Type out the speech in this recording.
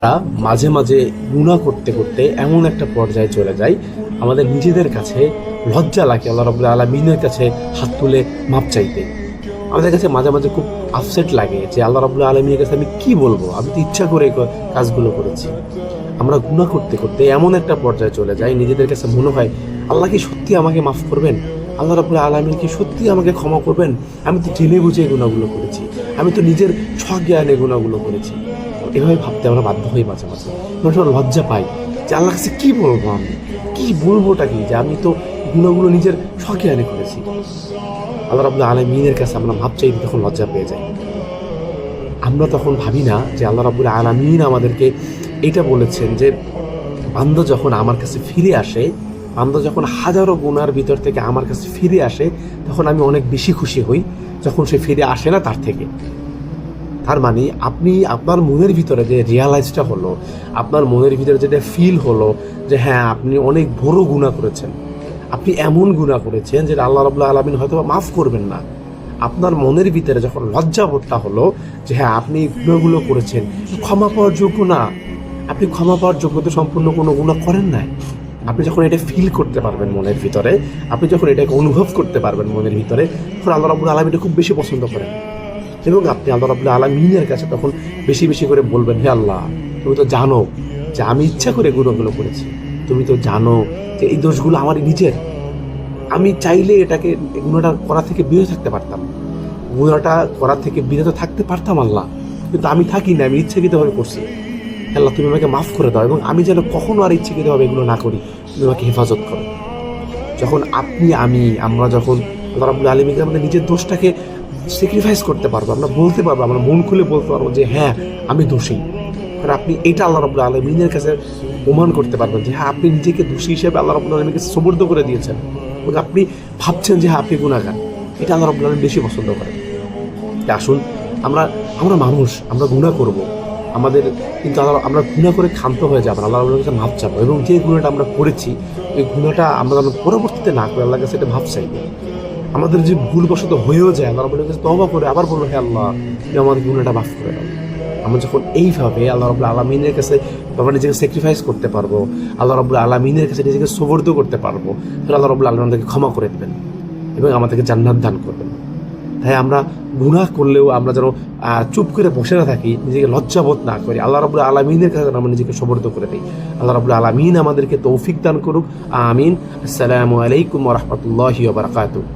আমরা মাঝে মাঝে গুনাহ করতে করতে এমন একটা পর্যায়ে চলে যাই, আমাদের নিজেদের কাছে লজ্জা লাগে আল্লাহ রাব্বুল আলামিনের কাছে হাত তুলে মাপ চাইতে। আমাদের কাছে মাঝে মাঝে খুব আপসেট লাগে যে আল্লাহ রাব্বুল আলামিনের কাছে আমি কি বলবো, আমি তো ইচ্ছা করে কাজগুলো করেছি। আমরা গুনাহ করতে করতে এমন একটা পর্যায়ে চলে যাই, নিজেদের কাছে মনে হয় আল্লাহ কি সত্যি আমাকে মাফ করবেন, আল্লাহ রাব্বুল আলামিন কি সত্যি আমাকে ক্ষমা করবেন, আমি তো জেনে বুঝে এই গুনাহগুলো করেছি, আমি তো নিজের স্বজ্ঞানে গুনাহগুলো করেছি। এভাবে ভাবতে আমরা বাধ্য হই মাঝে মাঝে, লজ্জা পাই যে আল্লাহর কাছে কি বলবো, আমি কি বলবোটা কি, যে আমি তো গুনাহগুলো নিজের স্বজ্ঞানে করেছি। আল্লাহ রাব্বুল আলামিনের কাছে আমরা মাপ চাইতে তখন লজ্জা পেয়ে যাই। আমরা তখন ভাবি না যে আল্লাহ রাব্বুল আলামিন আমাদেরকে এটা বলেছেন যে বান্দা যখন আমার কাছে ফিরে আসে, বান্দা যখন হাজারো গুনার ভিতর থেকে আমার কাছে ফিরে আসে, তখন আমি অনেক বেশি খুশি হই যখন সে ফিরে আসে না তার থেকে। তার মানে আপনি আপনার মনের ভিতরে যে রিয়ালাইজটা হলো, আপনার মনের ভিতরে যেটা ফিল হলো যে হ্যাঁ আপনি অনেক বড় গুনাহ করেছেন, আপনি এমন গুনাহ করেছেন যেটা আল্লাহ রাব্বুল আলামিন হয়তো মাফ করবেন না। আপনার মনের ভিতরে যখন লজ্জাবোধটা হলো যে হ্যাঁ আপনি গুনাহগুলো করেছেন, ক্ষমা পাওয়ার যোগ্য না, আপনি ক্ষমা পাওয়ার যোগ্যতা সম্পূর্ণ কোনো গুনাহ করেন নাই। আপনি যখন এটা ফিল করতে পারবেন মনের ভিতরে, আপনি যখন এটাকে অনুভব করতে পারবেন মনের ভিতরে, তখন আল্লাহ রাব্বুল আলামিন এটা খুব বেশি পছন্দ করেন। এবং আপনি আল্লাহ রাব্বুল আলামিনের কাছে তখন বেশি বেশি করে বলবেন, হে আল্লাহ, তুমি তো জানো যে আমি ইচ্ছা করে গুনাহগুলো করেছি, তুমি তো জানো যে এই দোষগুলো আমার নিজের, আমি চাইলে এটাকে গুনাহটা করা থেকে বিরত থাকতে পারতাম, গুনাহটা করা থেকে বিরত থাকতে পারতাম আল্লাহ, কিন্তু আমি থাকি না, আমি ইচ্ছাকৃতভাবে করছি। আল্লাহ তুমি আমাকে মাফ করে দাও এবং আমি যেন কখনো আর ইচ্ছাকৃতভাবে এগুলো না করি, তুমি আমাকে হেফাজত করো। যখন আমরা যখন আল্লাহ রাব্বুল আলামিন আমাদের নিজের দোষটাকে স্যাক্রিফাইস করতে পারবো, আমরা বলতে পারবো, আমরা মন খুলে বলতে পারবো যে হ্যাঁ আমি দোষী, কারণ আপনি এটা আল্লাহ রাব্বুল আলামিনের কাছে প্রমাণ করতে পারবেন যে হ্যাঁ আপনি নিজেকে দোষী হিসেবে আল্লাহ রাব্বুল আলামিনকে সুবর্দ করে দিয়েছেন এবং আপনি ভাবছেন যে হ্যাঁ আপনি গুনাহগার। এটা আল্লাহ রাব্বুল আলামিন বেশি পছন্দ করেন। আসুন, আমরা মানুষ, আমরা গুনাহ করব, আমাদের কিন্তু আমরা গুনাহ করে ক্ষান্ত হয়ে যাবো, আল্লাহ রাব্বুল কাছে মাফ চাবো এবং যে গুনাহটা আমরা করেছি এই গুনাহটা আমরা পরবর্তীতে না করে আল্লাহর কাছে এটা মাফ চাইবো। আমাদের যে ভুলবশত হয়েও যায়, আল্লাহ রাব্বুল কাছে তওবা করে আবার বলবো, হে আল্লাহ তুমি আমার গুনাহটা মাফ করে দাও। আমরা যখন এইভাবে আল্লাহ রাব্বুল আলামিনের কাছে আমরা নিজেকে স্যাক্রিফাইস করতে পারবো, আল্লাহ রাব্বুল আলামিনের কাছে নিজেকে সুবর্দ করতে পারবো, তাহলে আল্লাহ রাব্বুল আলামিন আমাদেরকে ক্ষমা করে দেবেন এবং আমাদেরকে জান্নাত দান করবেন। তাই আমরা গুনাহ করলেও আমরা যেন চুপ করে বসে না থাকি, নিজেকে লজ্জাবোধ না করি, আল্লাহ রাব্বুল আলামিনের কাছে আমরা নিজেকে সুবর্দ করে দিই। আল্লাহ রাব্বুল আলামিন আমাদেরকে তৌফিক দান করুক, আমিন। আসসালামু আলাইকুম ওয়া রাহমাতুল্লাহি ওয়া বারাকাতুহু।